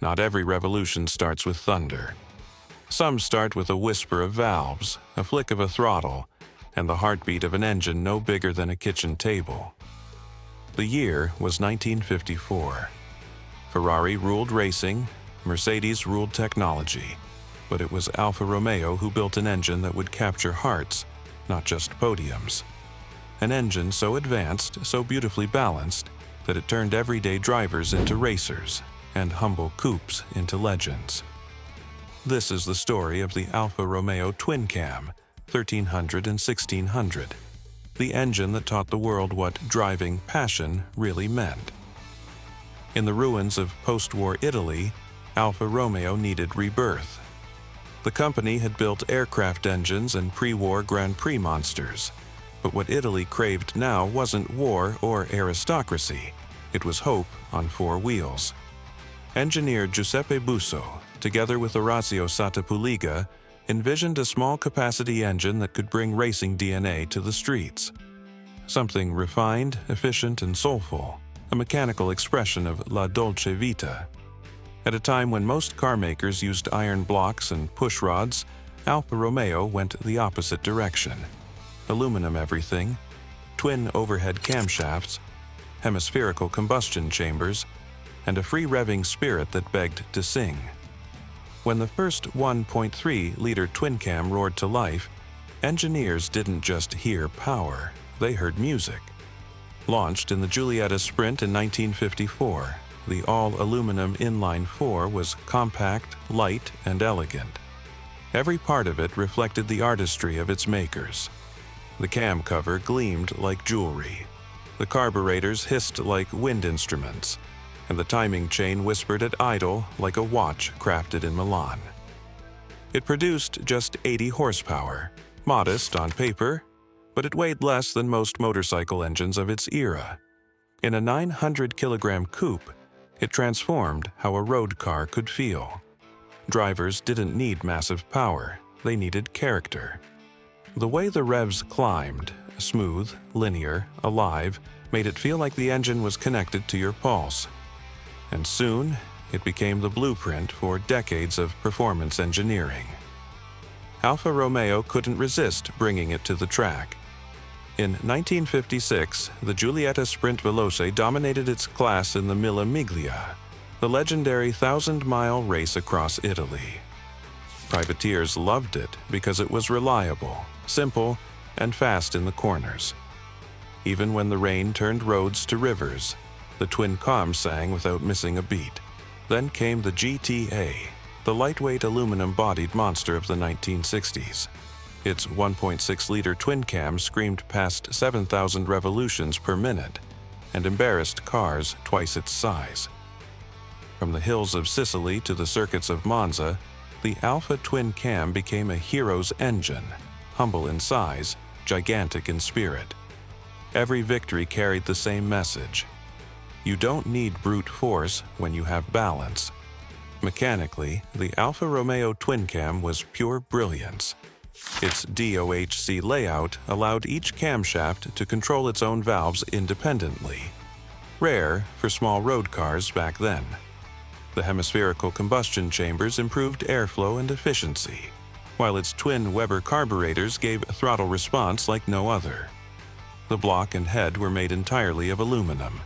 not every revolution starts with thunder. Some start with a whisper of valves, a flick of a throttle, and the heartbeat of an engine no bigger than a kitchen table. The year was 1954. Ferrari ruled racing, Mercedes ruled technology, but it was Alfa Romeo who built an engine that would capture hearts, not just podiums. An engine so advanced, so beautifully balanced, that it turned everyday drivers into racers and humble coupes into legends. This is the story of the Alfa Romeo Twin-Cam 1300 and 1600, the engine that taught the world what driving passion really meant. In the ruins of post-war Italy, Alfa Romeo needed rebirth. The company had built aircraft engines and pre-war Grand Prix monsters, but what Italy craved now wasn't war or aristocracy, it was hope on four wheels. Engineer Giuseppe Busso, together with Orazio Satapuliga, envisioned a small-capacity engine that could bring racing DNA to the streets. Something refined, efficient, and soulful, a mechanical expression of la dolce vita. At a time when most car makers used iron blocks and push rods, Alfa Romeo went the opposite direction. Aluminum everything, twin overhead camshafts, hemispherical combustion chambers, and a free-revving spirit that begged to sing. When the first 1.3-liter twin-cam roared to life, engineers didn't just hear power, they heard music. Launched in the Giulietta Sprint in 1954, the all-aluminum inline-4 was compact, light, and elegant. Every part of it reflected the artistry of its makers. The cam cover gleamed like jewelry. The carburetors hissed like wind instruments, and the timing chain whispered at idle like a watch crafted in Milan. It produced just 80 horsepower, modest on paper, but it weighed less than most motorcycle engines of its era. In a 900-kilogram coupe, it transformed how a road car could feel. Drivers didn't need massive power, they needed character. The way the revs climbed, smooth, linear, alive, made it feel like the engine was connected to your pulse. And soon, it became the blueprint for decades of performance engineering. Alfa Romeo couldn't resist bringing it to the track. In 1956, the Giulietta Sprint Veloce dominated its class in the Mille Miglia, the legendary 1,000-mile race across Italy. Privateers loved it because it was reliable, simple, and fast in the corners. Even when the rain turned roads to rivers, the Twin-Cam sang without missing a beat. Then came the GTA, the lightweight aluminum-bodied monster of the 1960s. Its 1.6-liter twin-cam screamed past 7,000 revolutions per minute and embarrassed cars twice its size. From the hills of Sicily to the circuits of Monza, the Alfa Twin-Cam became a hero's engine, humble in size, gigantic in spirit. Every victory carried the same message. You don't need brute force when you have balance. Mechanically, the Alfa Romeo Twin-Cam was pure brilliance. Its DOHC layout allowed each camshaft to control its own valves independently, rare for small road cars back then. The hemispherical combustion chambers improved airflow and efficiency, while its twin Weber carburetors gave throttle response like no other. The block and head were made entirely of aluminum,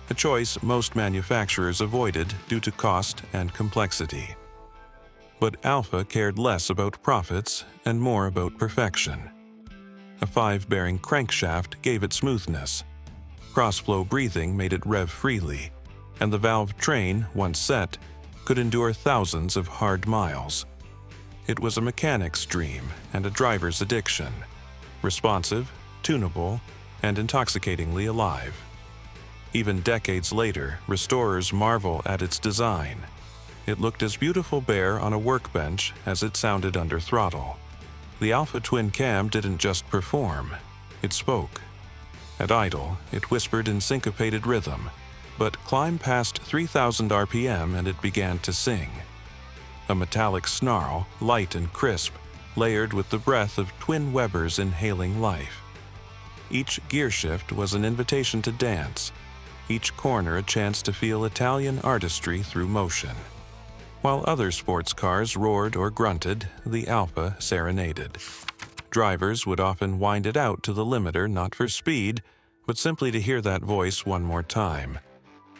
a choice most manufacturers avoided due to cost and complexity. But Alfa cared less about profits and more about perfection. A 5-bearing crankshaft gave it smoothness. Cross-flow breathing made it rev freely, and the valve train, once set, could endure thousands of hard miles. It was a mechanic's dream and a driver's addiction, responsive, tunable, and intoxicatingly alive. Even decades later, restorers marvel at its design. It looked as beautiful bare on a workbench as it sounded under throttle. The Alfa Twin-Cam didn't just perform, it spoke. At idle, it whispered in syncopated rhythm, but climb past 3,000 RPM and it began to sing. A metallic snarl, light and crisp, layered with the breath of twin Webers inhaling life. Each gear shift was an invitation to dance, each corner a chance to feel Italian artistry through motion. While other sports cars roared or grunted, the Alfa serenaded. Drivers would often wind it out to the limiter not for speed, but simply to hear that voice one more time.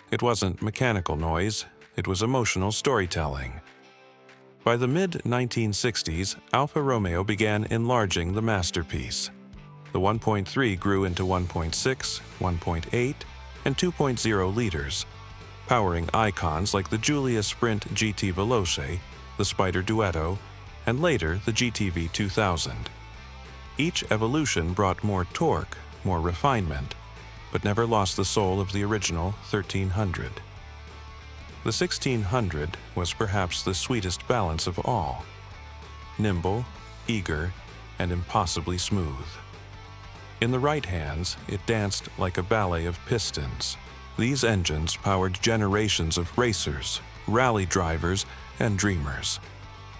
It wasn't mechanical noise, it was emotional storytelling. By the mid-1960s, Alfa Romeo began enlarging the masterpiece. The 1.3 grew into 1.6, 1.8, and 2.0 liters, powering icons like the Giulia Sprint GT Veloce, the Spider Duetto, and later the GTV 2000. Each evolution brought more torque, more refinement, but never lost the soul of the original 1300. The 1600 was perhaps the sweetest balance of all. Nimble, eager, and impossibly smooth. In the right hands, it danced like a ballet of pistons. These engines powered generations of racers, rally drivers, and dreamers.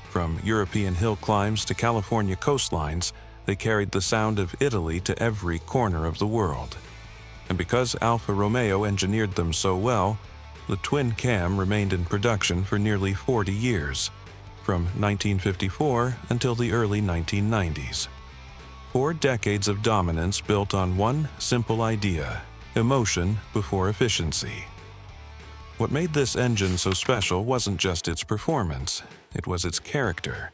From European hill climbs to California coastlines, they carried the sound of Italy to every corner of the world. And because Alfa Romeo engineered them so well, the Twin-Cam remained in production for nearly 40 years, from 1954 until the early 1990s. 4 decades of dominance built on one simple idea: emotion before efficiency. What made this engine so special wasn't just its performance, it was its character.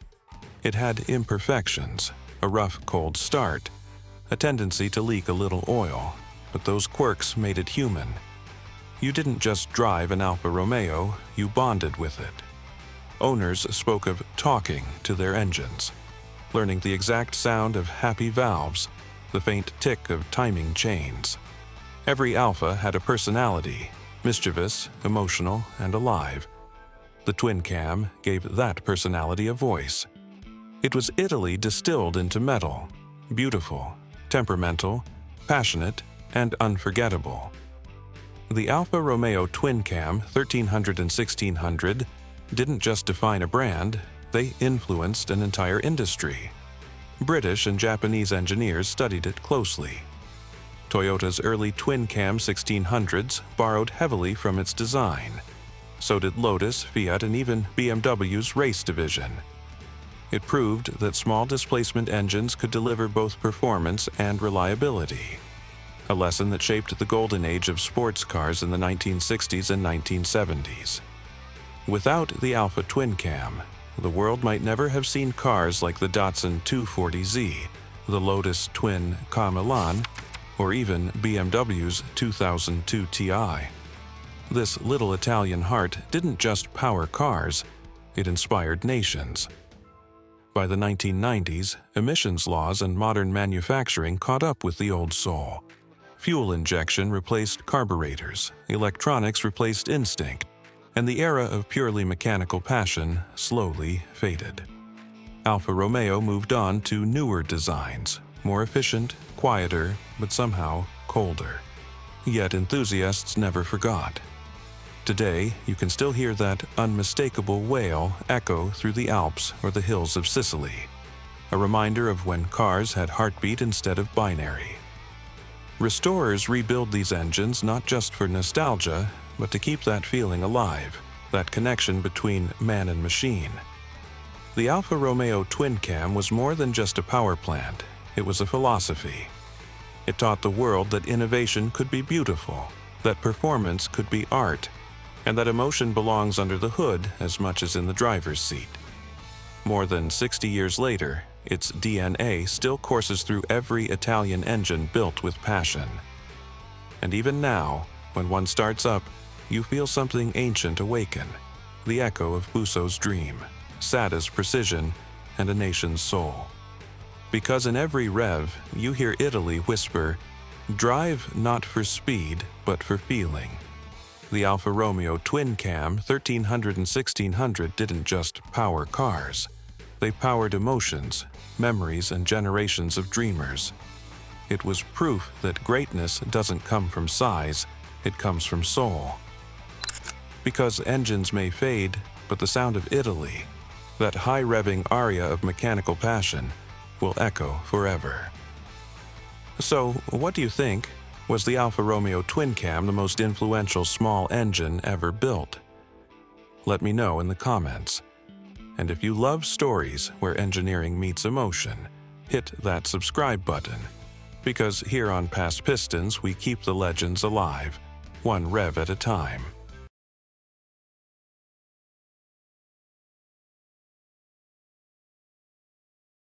It had imperfections, a rough, cold start, a tendency to leak a little oil, but those quirks made it human. You didn't just drive an Alfa Romeo, you bonded with it. Owners spoke of talking to their engines, learning the exact sound of happy valves, the faint tick of timing chains. Every Alfa had a personality, mischievous, emotional, and alive. The Twin-Cam gave that personality a voice. It was Italy distilled into metal, beautiful, temperamental, passionate, and unforgettable. The Alfa Romeo Twin-Cam 1300 and 1600 didn't just define a brand, they influenced an entire industry. British and Japanese engineers studied it closely. Toyota's early Twin-Cam 1600s borrowed heavily from its design. So did Lotus, Fiat, and even BMW's race division. It proved that small displacement engines could deliver both performance and reliability. A lesson that shaped the golden age of sports cars in the 1960s and 1970s. Without the Alfa Twin-Cam, the world might never have seen cars like the Datsun 240Z, the Lotus Twin-Cam Elan, or even BMW's 2002 Ti. This little Italian heart didn't just power cars, it inspired nations. By the 1990s, emissions laws and modern manufacturing caught up with the old soul. Fuel injection replaced carburetors, electronics replaced instinct, and the era of purely mechanical passion slowly faded. Alfa Romeo moved on to newer designs, more efficient, quieter, but somehow colder. Yet enthusiasts never forgot. Today, you can still hear that unmistakable wail echo through the Alps or the hills of Sicily, a reminder of when cars had heartbeat instead of binary. Restorers rebuild these engines not just for nostalgia, but to keep that feeling alive, that connection between man and machine. The Alfa Romeo Twin-Cam was more than just a power plant, it was a philosophy. It taught the world that innovation could be beautiful, that performance could be art, and that emotion belongs under the hood as much as in the driver's seat. More than 60 years later, its DNA still courses through every Italian engine built with passion. And even now, when one starts up, you feel something ancient awaken, the echo of Busso's dream, Sada's precision, and a nation's soul. Because in every rev, you hear Italy whisper, "Drive not for speed, but for feeling." The Alfa Romeo Twin-Cam 1300 and 1600 didn't just power cars. They powered emotions, memories, and generations of dreamers. It was proof that greatness doesn't come from size, it comes from soul. Because engines may fade, but the sound of Italy, that high-revving aria of mechanical passion, will echo forever. So, what do you think? Was the Alfa Romeo Twin-Cam the most influential small engine ever built? Let me know in the comments. And if you love stories where engineering meets emotion, hit that subscribe button. Because here on Past Pistons, we keep the legends alive, one rev at a time.